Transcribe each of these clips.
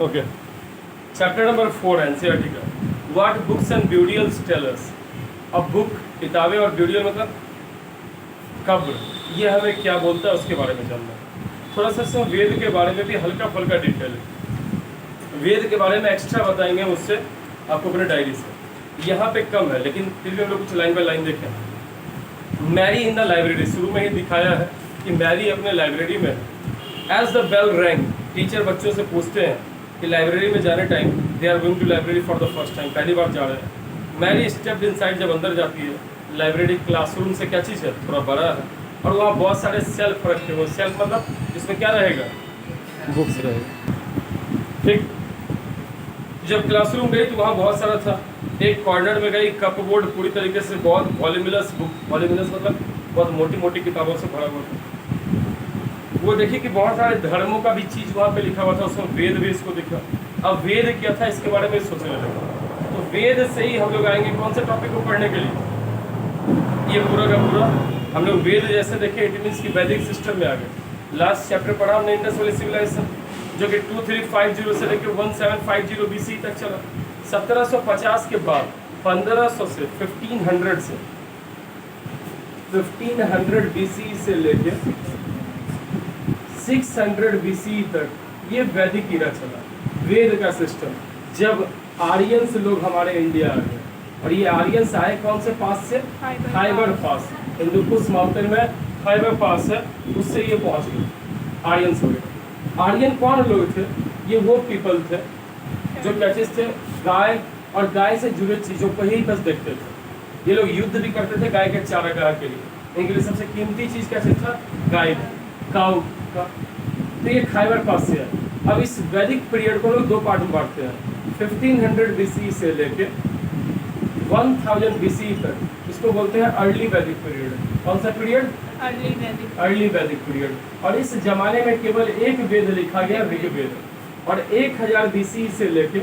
Okay, chapter number 4 NCERT का, what books and burials tell us. अब book किताबें और ब्यूडियल मतलब कब्र, ये हमें क्या बोलता है उसके बारे में जानना है। थोड़ा सा इसमें वेद के बारे में भी हल्का फुल्का डिटेल है, वेद के बारे में एक्स्ट्रा बताएंगे मुझसे आपको अपने डायरी से। यहाँ पे कम है लेकिन फिर भी हम लोग कुछ लाइन बाय लाइन देखें। मैरी इन द लाइब्रेरी, शुरू में ही दिखाया है कि मैरी अपने लाइब्रेरी में है। As the bell rang, teacher बच्चों से पूछते हैं कि लाइब्रेरी में जाने time, they are going to library for the first time, पहली बार जा रहे हैं। मैरी स्टेप्ड इनसाइड, जब अंदर जाती है, लाइब्रेरी क्लासरूम से क्या चीज़ है, थोड़ा बड़ा है और वहाँ बहुत सारे सेल्फ रखे हुए। सेल्फ मतलब इसमें क्या रहेगा, बुक्स रहेगा। ठीक, जब क्लासरूम गई तो वहाँ बहुत सारा था। एक कॉर्नर में गई, कप बोर्ड पूरी तरीके से बहुत वॉल्यूमिनस बुक, वॉल्यूमिनस मतलब बहुत मोटी मोटी किताबों से भरा हुआ था। वो देखिए कि बहुत सारे धर्मों का भी चीज़ वहाँ पे लिखा हुआ था, उसमें वेद भी इसको दिखा। अब वेद क्या था इसके बारे में सोचने लगा। तो वेद से ही हम लोग आएंगे कौन से टॉपिक को पढ़ने के लिए, ये पूरा का पूरा हम लोग वेद जैसे देखे, इट मीन्स की वैदिक सिस्टम में आ गए। लास्ट चैप्टर पढ़ा हमने इंडस वैली सिविलाइजेशन, जो कि 2350 से लेकर 1750 BC तक चला। 1750 के बाद 1500 से 1500 BC से लेकर 600 BC तक ये वैदिक ईरा चला, वेद का सिस्टम। जब आर्यंस लोग हमारे इंडिया आ गए, और ये आर्यंस आए कौन से पास से, खाइबर पास, हिंदुकुश माउंटेन में खाइबर पास है, उससे ये पहुंच गए, आर्यंस हो गए। आर्यन कौन लोग थे, ये वो पीपल थे जो क्या चीज थे, गाय और गाय से जुड़े चीजों को ही बस देखते थे। ये लोग युद्ध भी करते थे गाय के चारागाह के लिए, इनके लिए सबसे कीमती चीज क्या चीज था, गाय, काऊ का। तो ये खाइबर पास से है। अब इस वैदिक पीरियड को लोग दो पार्ट में बांटते हैं, 1500 BC से लेके 1000 BC तक, इसको बोलते हैं अर्ली वैदिक पीरियड। कौन सा पीरियड, अर्ली वैदिक पीरियड। और इस जमाने में केवल एक वेद लिखा गया, ऋग्वेद। और 1000 BC से लेके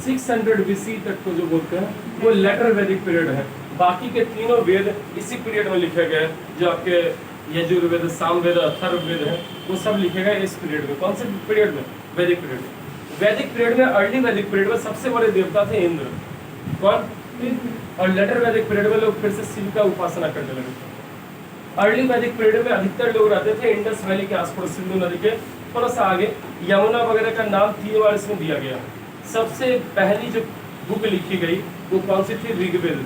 600 BC तक को जो बोलते हैं वो लेटर वैदिक पीरियड है। बाकी के तीनों वेद इसी पीरियड में लिखे गए, जो आपके यजुर्वेद, सामवेद, अथर्ववेद है, वो सब लिखे गए इस पीरियड में। कौन से पीरियड में, वैदिक पीरियड में। वैदिक पीरियड में, अर्ली वैदिक पीरियड में सबसे बड़े देवता थे इंद्र, कौन, और लेटर वैदिक पीरियड में लोग फिर से शिव का उपासना करने लगे थे। अर्ली वैदिक पीरियड में अधिकतर लोग रहते थे इंडस वैली के आसपास, सिंधु नदी के थोड़ा सा आगे, यमुना वगैरह का नाम 3 बार इसमें दिया गया। सबसे पहली जो बुक लिखी गई वो कौन सी थी, ऋग्वेद।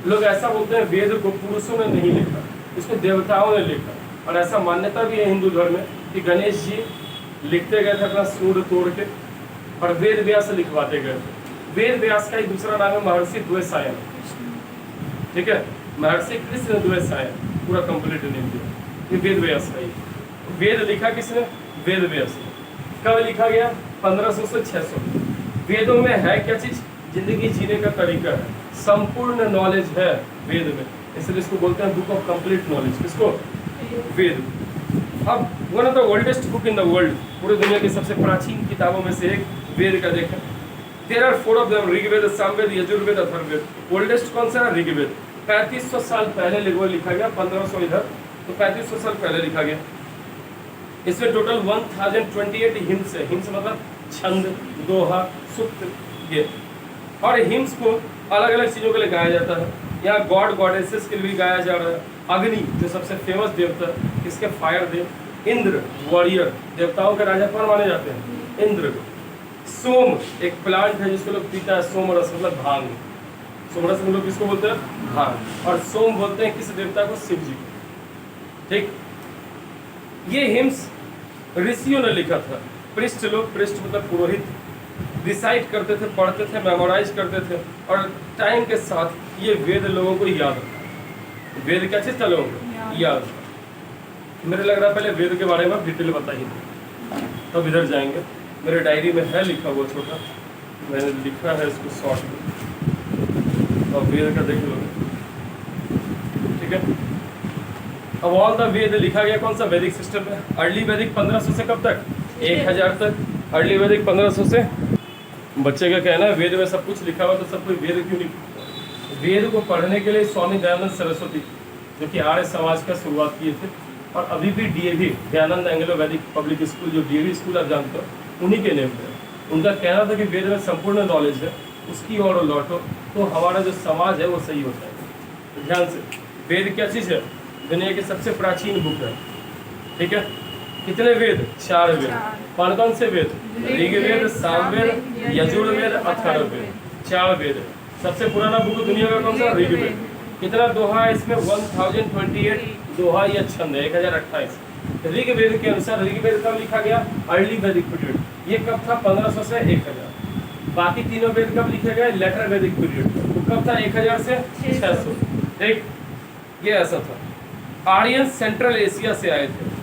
लोग ऐसा बोलते हैं वेद को पुरुषों ने नहीं लिखा, इसको देवताओं ने लिखा। और ऐसा मान्यता भी है हिंदू धर्म में कि गणेश जी लिखते गए थे अपना सूंड तोड़ के, और वेद व्यास लिखवाते गए थे। वेद व्यास का ही दूसरा नाम है महर्षि द्वैसायन, ठीक है, महर्षि कृष्ण द्वैसायन, पूरा कंप्लीट नेम दिया, ये वेद व्यास का ही। वेद लिखा किसने, वेद व्यास ने। कब लिखा गया, 1500 से 600। वेदों में है क्या चीज, जिंदगी जीने का तरीका है, संपूर्ण नॉलेज है वेद में, इसलिए इसको बोलते हैं बुक ऑफ कंप्लीट नॉलेज। किसको, वेद। अब one of the oldest book in the world, पूरी दुनिया की सबसे प्राचीन किताबों में से एक वेद का देखें। There are 4 of them, Rigveda, Samaveda, Yajurveda, Atharvaveda. Oldest कौन सा है, ऋग्वेद। 3500 साल पहले लिखा गया, 1500 इधर, तो 3500 साल पहले लिखा गया। इसमें टोटल 1028 हिम्स है। हिम्स मतलब छंद, दोहा, सूक्त, ये। और हिम्स को अलग अलग चीज़ों के लिए गाया जाता है। यहाँ गॉड गॉडेसेस के लिए भी गाया जा रहा है। अग्नि जो सबसे फेमस देवता, इसके फायर देव। इंद्र वॉरियर, देवताओं के राजा कौन माने जाते हैं, इंद्र। सोम एक प्लांट है जिसको लोग पीता है, सोम रस मतलब भांग। सोम रस मतलब किसको बोलते हैं, भांग। और सोम बोलते हैं किस देवता को, शिव जी को। ठीक, ये हिम्स ऋषियों ने लिखा था। पृष्ठ लोग, पृष्ठ मतलब पुरोहित, रिसाइट करते थे, पढ़ते थे, मेमोराइज करते थे, और टाइम के साथ ये वेद लोगों को याद था। वेद क्या चीज था, लोगों को याद। मेरे लग रहा है पहले वेद के बारे में डिटेल बताइए, तब इधर जाएंगे। मेरे डायरी में है लिखा हुआ छोटा, मैंने लिखा है इसको शॉर्ट में, और वेद का देख लो, ठीक है। अब ऑल द वेद लिखा गया कौन सा, वैदिक सिस्टम में। अर्ली वैदिक 1500 से कब तक, 1000 तक। अर्ली वैदिक 1500 से, बच्चे का कहना है वेद में सब कुछ लिखा हुआ, तो सब कोई वेद क्यों नहीं। वेद को पढ़ने के लिए स्वामी दयानंद सरस्वती, जो कि आर्य समाज का शुरुआत किए थे, और अभी भी DAV, दयानंद एंग्लो वैदिक पब्लिक स्कूल, जो DAV स्कूल आप जानते हो, उन्हीं के नेम पे। उनका कहना था कि वेद में संपूर्ण नॉलेज है, उसकी ओर लौटो तो हमारा जो समाज है वो सही हो जाएगा। तो ध्यान से, वेद क्या चीज़ है? दुनिया की सबसे प्राचीन बुक है, ठीक है। कितने वेद? 4 वेद। कौन कौन से वेद? ऋग्वेद, सामवेद, यजुर्वेद, अथर्ववेद, 4 वेद है। सबसे पुराना बुक दुनिया का कौन सा? ऋग्वेद। कितना दोहा है इसमें? 1028 दोहा या छंद है, 1028। ऋग्वेद के अनुसार, ऋग्वेद कब लिखा गया? अर्ली वैदिक पीरियड। ये कब था? 1500 से 1000। बाकी तीनों वेद कब लिखे गए? Letter Vedic period. तो कब था? 1000 से 600। ठीक, ये ऐसा था। आर्यंस सेंट्रल एशिया से आए थे,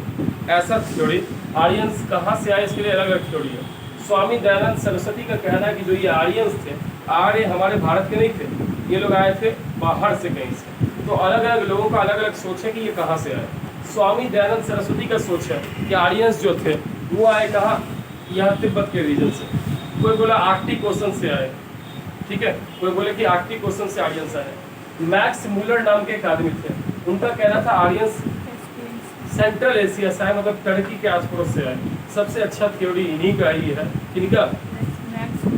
ऐसा थ्योरी। आर्यंस कहाँ से आए, इसके लिए अलग अलग थ्योरी है। स्वामी दयानंद सरस्वती का कहना है कि जो ये आर्यंस थे, आर्य हमारे भारत के नहीं थे, ये लोग आए थे बाहर से, कहीं से। तो अलग अलग लोगों का अलग अलग सोच है कि ये कहाँ से आए। स्वामी दयानंद सरस्वती का सोच है कि आर्यंस जो थे वो आए कहाँ? यहाँ तिब्बत के रीजन से। कोई बोला आर्कटिक ओशन से आए, ठीक है। कोई बोले कि आर्कटिक ओशन से आर्यंस आए। मैक्स मूलर नाम के एक आदमी थे, उनका कहना था आर्यंस सेंट्रल एशिया से आए, मतलब टर्की के आस पड़ोस से आए। सबसे अच्छा थ्योरी इन्हीं का ही है, किनका?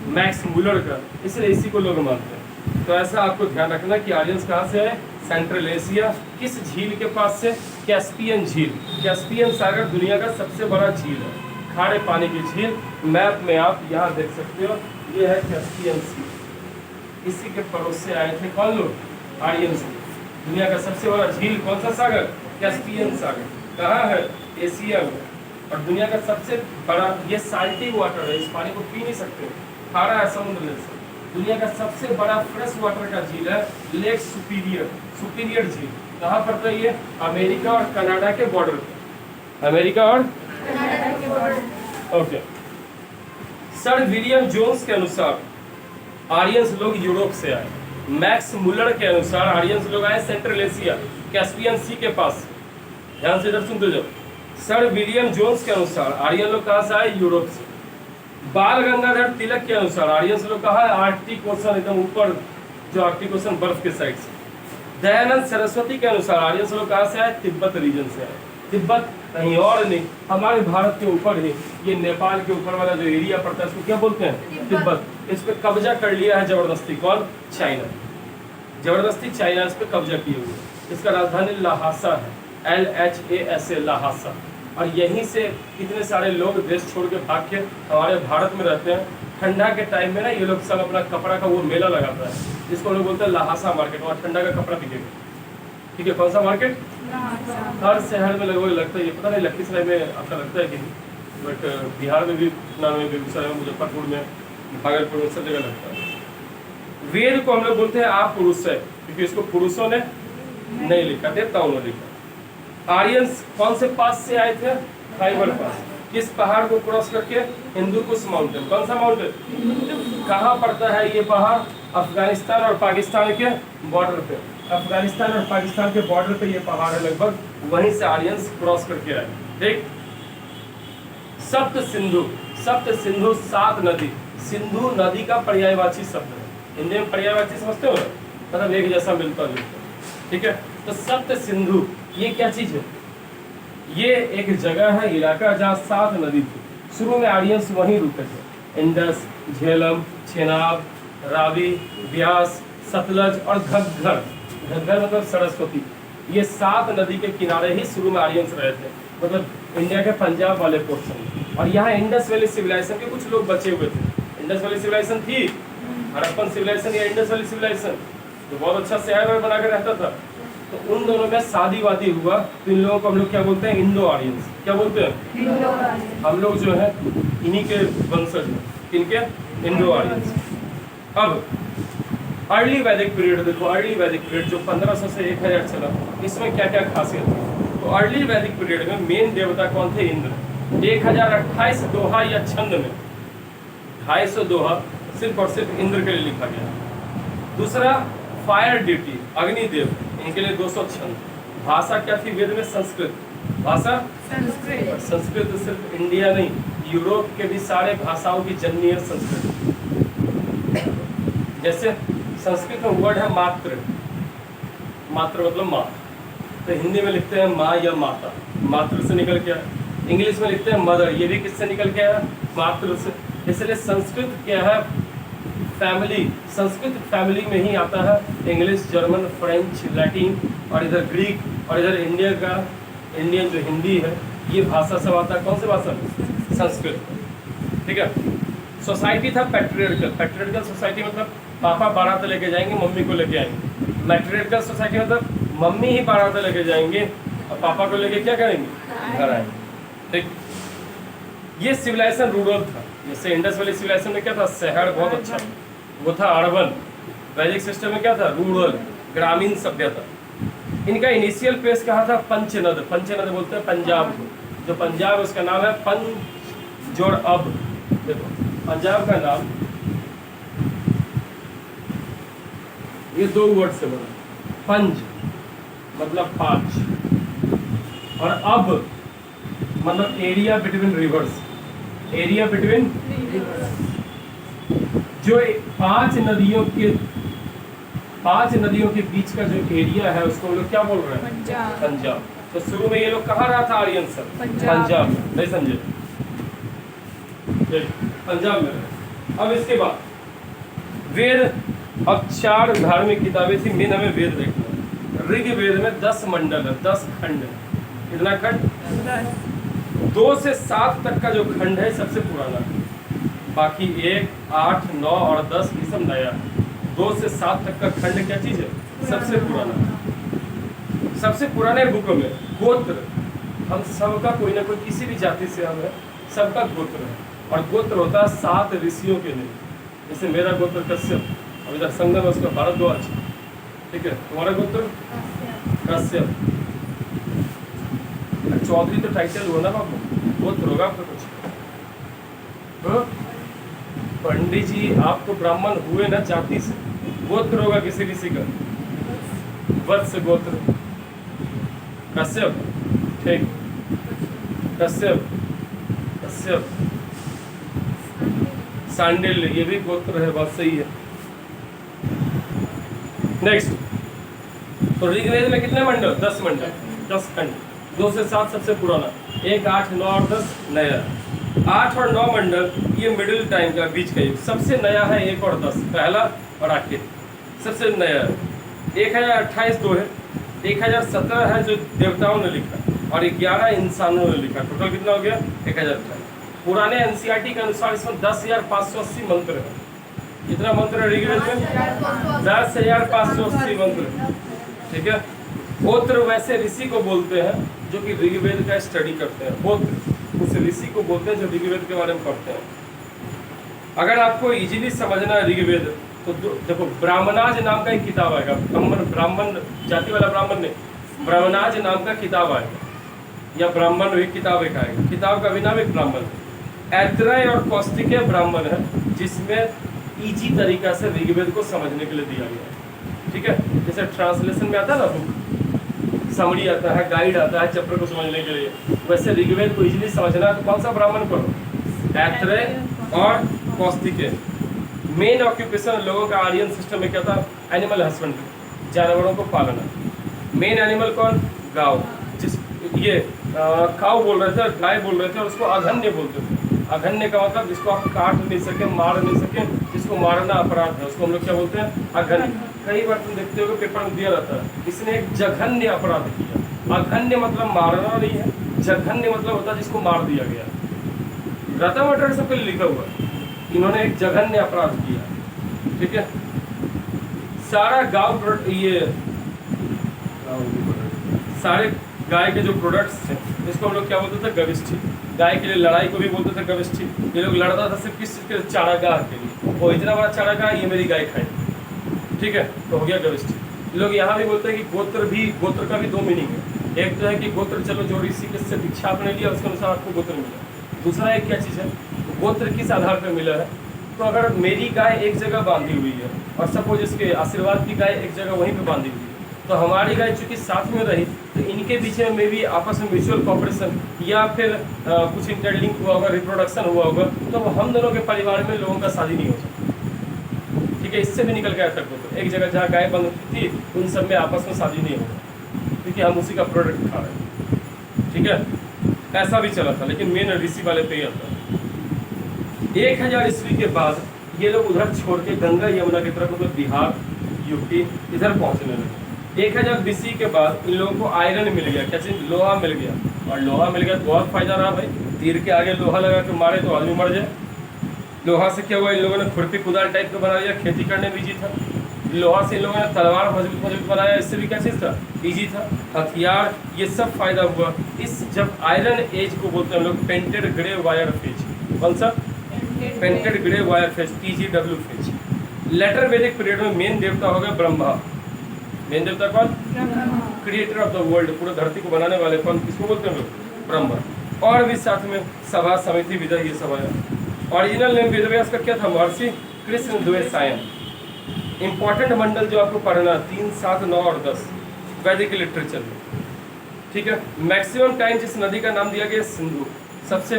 मैक्स मूलर का, इसलिए इसी को लोग मानते हैं। तो ऐसा आपको ध्यान रखना कि आर्यंस कहाँ से आए? Central Asia. किस झील के पास से? कैस्पियन झील। कैस्पियन सागर दुनिया का सबसे बड़ा झील है, खारे पानी की झील। मैप में आप यहाँ देख सकते हो, ये है कैस्पियन सी। इसी के पड़ोस से आए थे कौन लोग? आर्यंस। दुनिया का सबसे बड़ा झील कौन सा सागर? कैस्पियन सागर। कहाँ है? एशिया में। और दुनिया का सबसे बड़ा, ये साल्टी वाटर है, इस पानी को पी नहीं सकते, खारा है समुद्र जैसे। दुनिया का सबसे बड़ा फ्रेश वाटर का झील है लेक सुपीरियर। सुपीरियर झील कहाँ पड़ता है? ये अमेरिका और कनाडा के बॉर्डर पे। अमेरिका और कनाडा के border. Okay. Sir William Jones के अनुसार आर्यंस लोग यूरोप से आए। मैक्स मुलर के अनुसार आर्यंस लोग आए सेंट्रल एशिया, कैस्पियन सी के पास। ध्यान से इधर सुनते जाओ। सर विलियम जोन्स के अनुसार आर्यन लोग कहाँ से आए? यूरोप से। बाल गंगाधर तिलक के अनुसार आर्यंस लोग कहाँ है? आर्कटिक ओशन, एकदम ऊपर जो आर्कटिक ओशन बर्फ के साइड से। दयानंद सरस्वती के अनुसार आर्यंस लोग कहाँ से आए? तिब्बत रीजन से आए। तिब्बत कहीं और नहीं, हमारे भारत के ऊपर ही, ये नेपाल के ऊपर वाला जो एरिया पड़ता है इसको क्या बोलते हैं? तिब्बत। इस पे कब्जा कर लिया है जबरदस्ती। कौन? चाइना। जबरदस्ती चाइना इस पे कब्जा किए हुए। इसका राजधानी लहासा है, LHASA, लहासा। और यहीं से कितने सारे लोग देश छोड़ के भाग के हमारे भारत में रहते हैं। ठंडा के टाइम में ना ये लोग सब अपना कपड़ा का वो मेला लगाता है, जिसको लोग बोलते हैं लहासा मार्केट। वहाँ ठंडा का कपड़ा बिकेगा, ठीक है। कौन सा मार्केट? हर शहर में लगभग लगता है, ये पता नहीं लखीसराय में आपका लगता है कि नहीं, बट बिहार में भी पटना में, बेगूसराय में, मुजफ्फरपुर में, भागलपुर में, सब जगह लगता है। वेद को हम लोग बोलते हैं आप पुरुष है, क्योंकि इसको पुरुषों ने नहीं लिखा, देवताओं ने लिखा। आर्यंस कौन से पास से आए थे? खाइबर पास। किस पहाड़ को क्रॉस करके? हिंदुकुश माउंटेन। कौन सा माउंटेन? कहाँ पड़ता है ये पहाड़? अफगानिस्तान और पाकिस्तान के बॉर्डर पे। अफगानिस्तान और पाकिस्तान के बॉर्डर पे ये पहाड़ है लगभग, वहीं से आर्यंस क्रॉस करके आए। ठीक। सप्त सिंधु। सप्त सिंधु 7 नदी। सिंधु नदी का पर्यायवाची शब्द है। हिंदी में पर्यायवाची समझते हो, मतलब एक जैसा मिलता जुलता, ठीक है। तो सप्त सिंधु ये क्या चीज है? ये एक जगह है, इलाका जहाँ 7 नदी थी। शुरू में आर्यंस वहीं रुके थे। इंडस, झेलम, चेनाब, रावी, ब्यास, सतलज और घग्गर। घग्गर मतलब सरस्वती। ये 7 नदी के किनारे ही शुरू में आर्यंस रहे थे, मतलब इंडिया के पंजाब वाले पोर्शन। और यहाँ इंडस वैली सिविलाइजेशन के कुछ लोग बचे हुए थे। इंडस वैली सिविलाइजेशन थी, हड़प्पन सिविलाइजेशन या इंडस वैली सिविलाइजेशन, तो बहुत अच्छा शहर बना के रहता था। तो उन दोनों में शादी वादी हुआ, तो इन लोगों को हम लोग क्या बोलते हैं? Indo Aryans. क्या बोलते हैं? हम लोग जो है इन्हीं के वंशज हैं। किनके? Indo Aryans. अब अर्ली वैदिक पीरियड देखो। अर्ली वैदिक पीरियड जो 1500 से 1000 चला, इसमें क्या क्या खासियत है? तो अर्ली वैदिक पीरियड में मेन देवता कौन थे? इंद्र। 1028 दोहा या छंद में 250 दोहा सिर्फ और सिर्फ इंद्र के लिए लिखा गया। दूसरा फायर ड्यूटी, अग्निदेव, इनके लिए 200 छंद। भाषा क्या थी वेद में? संस्कृत। भाषा संस्कृत। संस्कृत सिर्फ इंडिया नहीं, यूरोप के भी सारे भाषाओं की जननी है संस्कृत। जैसे संस्कृत में वर्ड है मातृ। मातृ मतलब माँ, तो हिंदी में लिखते हैं माँ या माता, मातृ से निकल के आया। इंग्लिश में लिखते हैं मदर, ये भी किससे निकल के आया? मातृ से। इसलिए संस्कृत क्या है, फैमिली, संस्कृत फैमिली में ही आता है इंग्लिश, जर्मन, फ्रेंच, लैटिन, और इधर ग्रीक, और इधर इंडियन जो हिंदी है, ये भाषा सब आता है। कौन सी भाषा? संस्कृत। ठीक है। सोसाइटी था पैट्रियार्कल सोसाइटी, मतलब पापा बारात लेके जाएंगे, मम्मी को लेके आएंगे। मैट्रियार्कल सोसाइटी मतलब मम्मी ही बारात लेके जाएंगे और पापा को लेके क्या करेंगे? घर आएंगे। ठीक। ये सिविलाइजेशन रूरल था। जैसे इंडस वैली सिविलाइजेशन में क्या था? शहर बहुत अच्छा, वो था अर्बन। वैदिक सिस्टम में क्या था? रूरल, ग्रामीण सभ्यता। इनका इनिशियल प्लेस कहाँ था? पंचनद। पंचनद बोलते हैं पंजाब को। जो पंजाब उसका नाम है पंजोड़। अब देखो पंजाब का नाम ये 2 वर्ड से बना, पंज मतलब 5 और अब मतलब area between reverse. Area between जो 5 नदियों के बीच का जो एरिया है उसको हम लोग क्या बोल रहे हैं? पंजाब। तो शुरू में ये लोग कहाँ रहा था आर्यन सब? पंजाब में। नहीं समझे? पंजाब में रहे। अब इसके बाद वेद, अब 4 धार्मिक किताबें थी। मेन हमें वेद देखना है। ऋग्वेद में 10 मंडल है, 10 खंड है। कितना खंड? 2 से 7 तक का जो खंड है सबसे पुराना है। बाकी 1, 8, 9 और 10 ये सब नया है। 2 से 7 तक का खंड क्या चीज है? सबसे पुराना। सबसे पुराने बुक में गोत्र, हम सबका कोई ना कोई किसी भी जाति से हम है, सबका गोत्र है। और गोत्र होता है 7 ऋषियों के लिए। जैसे मेरा गोत्र कश्यप, अब इधर संगम है उसका भारद्वाज। ठीक है। तुम्हारा गोत्र? कश्यप। चौधरी तो टाइटल हुआ ना बाबू, गोत्र होगा आपका कुछ? पंडित जी आप तो ब्राह्मण हुए ना जाति से, गोत्र होगा किसी ऋषि का? वत्स गोत्र। कश्यप। ठीक। कश्यप, कश्यप, सांडिल्य, ये भी गोत्र है। बात सही है। नेक्स्ट, तो ऋग्वेद में कितने मंडल? 10 मंडल, 10 खंड। 2 से 7 सबसे पुराना, 1, 8, 9 और 10 नया। 8 और 9 मंडल ये मिडिल टाइम का, बीच का युग। सबसे नया है 1 और 10, पहला और आखिर सबसे नया है। 1028 2 है, 1017 है जो देवताओं ने लिखा, और 11 इंसानों ने लिखा। टोटल कितना हो गया? 1028। पुराने एनसीईआरटी के अनुसार इसमें 10,580 मंत्र है। कितना मंत्र है ऋग्वेद में? 10,580 मंत्र। ठीक है। गोत्र वैसे ऋषि को बोलते हैं जो कि ऋग्वेद का स्टडी करते हैं। गोत्र उस ऋषि को बोलते हैं जो ऋग्वेद के बारे में पढ़ते हैं। अगर आपको इजीली समझना है ऋग्वेद तो देखो, ब्राह्मणाज नाम का एक किताब आएगा। ब्राह्मण जाति वाला ब्राह्मण नहीं, ब्राह्मणाज नाम का किताब आएगा, या ब्राह्मण एक किताब एक आएगा। किताब का भी नाम एक ब्राह्मण है। ऐतरेय और कौस्तिकीय ब्राह्मण है, जिसमें इजी तरीका से ऋग्वेद को समझने के लिए दिया गया है। ठीक है। जैसे ट्रांसलेशन में आता है ना बुक, समरी आता है, गाइड आता है चैप्टर को समझने के लिए, वैसे ऋग्वेद को इजीली समझना है तो कौन सा ब्राह्मण पढ़ो? ऐतरेय और कौस्तिकीय। मेन ऑक्यूपेशन लोगों का आर्यन सिस्टम में क्या था? एनिमल हस्बेंड्री, जानवरों को पालना। मेन एनिमल कौन? गाय। जिस ये काऊ बोल रहे थे और गाय बोल रहे थे, और उसको अघन्य बोलते थे। अघन्य का मतलब जिसको आप काट नहीं सके, मार नहीं सके, जिसको मारना अपराध है, उसको हम लोग क्या बोलते हैं? अघन्य। कई बार तुम देखते हो पेपर में दिया रहता है, इसने एक जघन्य अपराध किया। अघन्य मतलब मारना नहीं है, जघन्य मतलब होता है जिसको मार दिया गया। रता मटर सबके लिए लिखा हुआ है, इन्होंने एक जघन्य अपराध किया। ठीक है। सारा गांव ये सारे गाय के जो प्रोडक्ट्स थे इसको हम लोग क्या बोलते थे? गविष्ठी। गाय के लिए लड़ाई को भी बोलते थे गविष्ठी। ये लोग लड़ता था सिर्फ किस चीज़ के? चारागाह के लिए। वो इतना बड़ा चारागाह, ये मेरी गाय खाएगी। ठीक है, तो हो गया गविष्ठी। लोग यहाँ भी बोलते हैं कि गोत्र का भी 2 मीनिंग है। एक तो है कि गोत्र, चलो जो ऋषि से दीक्षा आपने लिया उसके अनुसार आपको गोत्र मिला। दूसरा एक क्या चीज़ है? गोत्र किस आधार पर मिला है? तो अगर मेरी गाय एक जगह बांधी हुई है और सपोज इसके आशीर्वाद की गाय एक जगह वहीं पे बांधी हुई है, तो हमारी गाय चूंकि साथ में रही तो इनके बीच में मे भी आपस में म्यूचुअल कॉपरेशन या फिर कुछ इंटरलिंक हुआ होगा, रिप्रोडक्शन हुआ होगा, तो हम दोनों के परिवार में लोगों का शादी नहीं हो सकता। ठीक है। इससे भी निकल गया तक तो एक जगह जहाँ गाय बंद थी उन सब में आपस में शादी नहीं होगा, क्योंकि हम उसी का प्रोडक्ट खा रहे हैं। ठीक है। ऐसा भी चला था, लेकिन मेन ऋषि वाले पे ही आता है। 1000 ईस्वी के बाद ये लोग उधर छोड़ के गंगा यमुना की तरफ मतलब बिहार यूपी इधर पहुंचने लगे। 1000 बीसी के बाद इन लोगों को आयरन मिल गया, क्या चीज, लोहा मिल गया। और लोहा मिल गया तो बहुत फायदा रहा भाई, तीर के आगे लोहा लगा के मारे तो आदमी मर जाए। लोहा से क्या हुआ, इन लोगों ने खुरपी कुदाल टाइप का बना लिया, खेती करने में ईजी था। लोहा से इन लोगों ने तलवार मजबूत मजबूत बनाया, इससे भी क्या चीज़ था, ईजी था। हथियार, ये सब फायदा हुआ। इस जब आयरन एज को बोलते हैं हम लोग पेंटेड ग्रे वायर फेज, कौन सा, painted grey ware phase, PGW phase. Later Vedic period में मेन देवता हो गए ब्रह्मा। मेन देवता कौन, क्रिएटर ऑफ द वर्ल्ड, पूरे धरती को बनाने वाले कौन, किसको बोलते हैं लोग, ब्रह्मा। और भी साथ में सभा समिति विदा ये सब आया। ओरिजिनल नेम वेदव्यास का क्या था, महर्षि कृष्ण द्वैत सायन। इंपॉर्टेंट मंडल जो आपको पढ़ना 3, 7, 9 और 10 वैदिक लिटरेचर में, ठीक है। मैक्सिमम टाइम जिस नदी का नाम दिया गया सिंधु, सबसे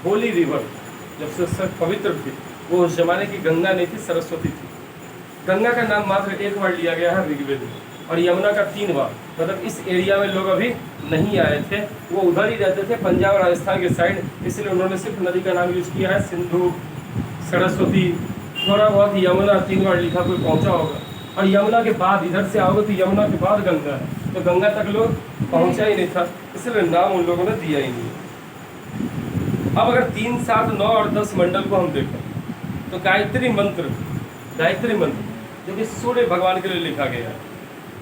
होली रिवर, जब सबसे पवित्र थी, वो उस जमाने की गंगा नहीं थी, सरस्वती थी। गंगा का नाम मात्र एक बार लिया गया है ऋग्वेद में, और यमुना का 3 बार। मतलब इस एरिया में लोग अभी नहीं आए थे, वो उधर ही रहते थे, पंजाब राजस्थान के साइड, इसलिए उन्होंने सिर्फ नदी का नाम यूज किया है, सिंधु, सरस्वती, थोड़ा बहुत यमुना 3 बार लिखा, कोई पहुंचा होगा। और यमुना के बाद इधर से आओगे तो यमुना के बाद गंगा है, तो गंगा तक लोग पहुंचा ही नहीं था, इसलिए नाम उन लोगों ने दिया ही नहीं। अब अगर 3, 7, 9 और 10 मंडल को हम देखें तो गायत्री मंत्र जो कि सूर्य भगवान के लिए लिखा गया है,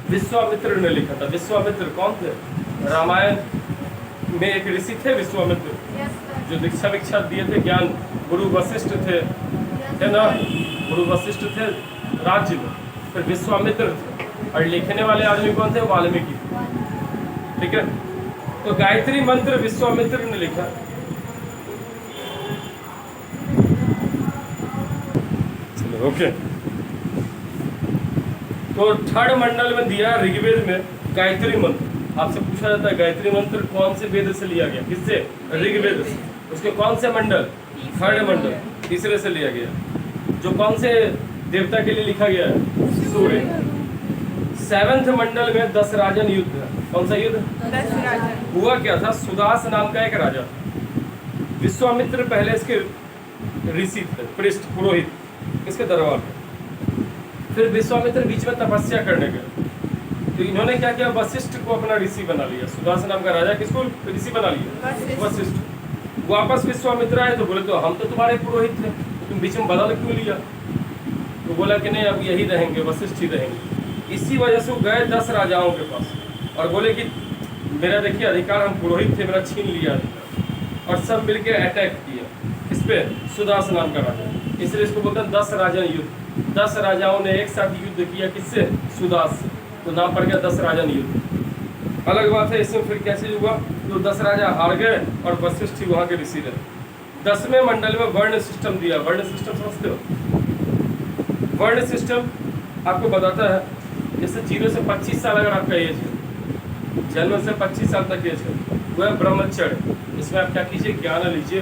विश्वामित्र ने लिखा था। विश्वामित्र कौन थे, रामायण में एक ऋषि थे विश्वामित्र, जो दीक्षा दिए थे, ज्ञान गुरु वशिष्ठ थे, है ना, गुरु वशिष्ठ थे राज्य में, फिर विश्वामित्र थे, और लिखने वाले आदमी कौन थे, वाल्मीकि, ठीक है। तो गायत्री मंत्र विश्वामित्र ने लिखा। चलो ओके, तो 3rd मंडल में दिया ऋग्वेद में गायत्री मंत्र। आपसे पूछा जाता है गायत्री मंत्र कौन से वेद से लिया गया, किससे, ऋग्वेद से। उसके कौन से मंडल, 3rd मंडल, तीसरे से लिया गया। जो कौन से देवता के लिए लिखा गया है, सूर्य। 7th मंडल में 10 राजन युद्ध है। कौन सा युद्ध, 10 राजन। हुआ क्या था, सुदास नाम का एक राजा, विश्वामित्र पहले इसके ऋषि थे, पृष्ठ पुरोहित, इसके दरबार में। फिर विश्वामित्र बीच में तपस्या करने गए, तो इन्होंने क्या किया, वशिष्ठ को अपना ऋषि बना लिया। सुदास नाम का राजा किसको ऋषि बना लिया, वशिष्ठ। वापस विश्वामित्र आए तो बोले तो हम तो तुम्हारे पुरोहित थे, तो तुम बीच में बदल क्यों लिया। तो बोला कि नहीं, अब यही रहेंगे, वशिष्ठ ही रहेंगे। इसी वजह से वो गए 10 राजाओं के पास और बोले कि मेरा देखिए अधिकार, हम पुरोहित थे, मेरा छीन लिया अधिकार। और सब मिलके अटैक किया इस पे, सुदास नाम का राजा, इसलिए इसको बोलते हैं 10 राजन युद्ध। 10 राजाओं ने एक साथ युद्ध किया, किससे, सुदास से, तो नाम पड़ गया 10 राजन युद्ध। अलग बात है इसमें फिर कैसे हुआ, तो 10 राजा हार गए और वशिष्ठ ही वहाँ के ऋषि रहे। 10वें मंडल में वर्ण सिस्टम दिया। वर्ण सिस्टम समझते हो, वर्ण सिस्टम आपको बताता है, जैसे 0 से 25 साल अगर आपका एज है, जन्म से 25 साल तक एज है, वो है ब्रह्मचर्य। इसमें आप क्या कीजिए, ज्ञान लीजिए,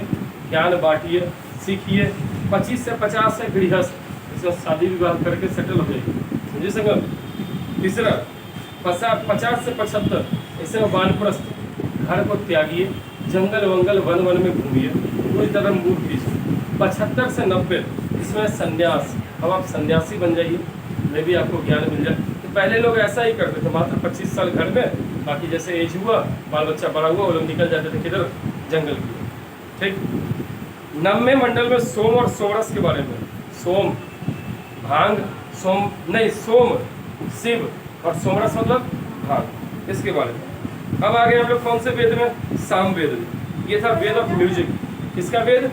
ज्ञान बांटिए, सीखिए। 25 से 50 है गृहस्थ, इसमें शादी विवाह करके सेटल हो जाइए, समझिए संगम। तीसरा 50 से 75, इसमें वानप्रस्थ, घर को त्यागिए, जंगल वंगल वन वन में घूमिए, पूरी तरह मूव कीजिए। 75 से 90, इसमें संन्यास, अब आप सन्यासी बन जाइए, में भी आपको ज्ञान मिल जाए। तो पहले लोग ऐसा ही करते थे, मात्र 25 साल घर में, बाकी जैसे एज हुआ, बाल बच्चा बड़ा हुआ, वो लोग निकल जाते थे किधर, जंगल की, ठीक। 9वें मंडल में सोम और सोमरस के बारे में, सोम भांग, सोम नहीं सोम शिव, और सोमरस मतलब भांग, इसके बारे में। अब आगे हम लोग कौन से वेद में, साम वेद में। ये था वेद ऑफ म्यूजिक, किसका वेद,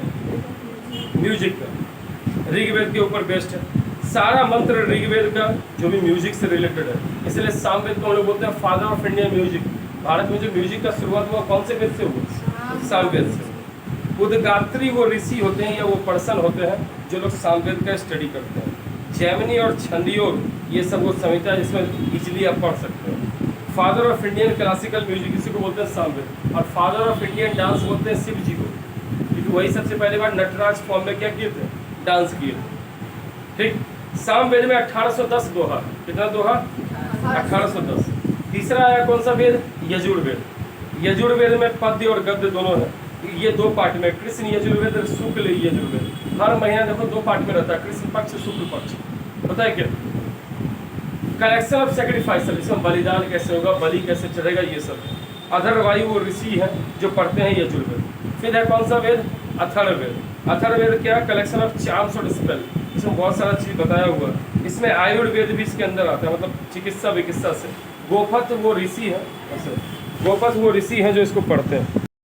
म्यूजिक का, ऋग्वेद के ऊपर बेस्ड है। सारा मंत्र ऋग्वेद का जो भी म्यूजिक से रिलेटेड है, इसलिए सामवेद को हम लोग बोलते हैं father of Indian music. Bharat में जो म्यूजिक का शुरुआत हुआ कौन से वेद से हुआ, सामवेद से। उद्गात्री वो ऋषि होते हैं या वो पर्सन होते हैं जो लोग सामवेद का स्टडी करते हैं। जैमिनी और छंदयोग ये सब वो समिति है जिसमें इजीली आप पढ़ सकते हैं। Father of Indian classical music इसी को बोलते हैं सामवेद, और फादर ऑफ इंडियन डांस बोलते हैं शिव जी को, क्योंकि वही सबसे पहले बार नटराज फॉर्म में क्या किए थे, डांस किए थे, ठीक। सामवेद में 1810 दोहा, कितना दोहा, 1810। तीसरा आया कौन सा वेद, यजुर्वेद। यजुर्वेद में पद्य और गद्य दोनों है। ये 2 पार्ट में, कृष्ण यजुर्वेद और शुक्ल यजुर्वेद। हर महीना देखो 2 पार्ट में रहता है, कृष्ण पक्ष शुक्ल पक्ष। पता है क्या? कलेक्शन ऑफ सेक्रीफाइस, इसमें बलिदान कैसे होगा, बलि कैसे चढ़ेगा, ये सब। अथर्ववायु वो ऋषि हैं जो पढ़ते हैं यजुर्वेद। फिर है कौन सा वेद? अथर्ववेद। अथर्ववेद क्या? कलेक्शन ऑफ चार्म्स और स्पेल, इसमें बहुत सारा चीज़ बताया हुआ है। इसमें आयुर्वेद भी इसके अंदर आता है, मतलब चिकित्सा विकित्सा से। गोपथ वो ऋषि हैं, गोपथ वो ऋषि हैं जो इसको पढ़ते हैं।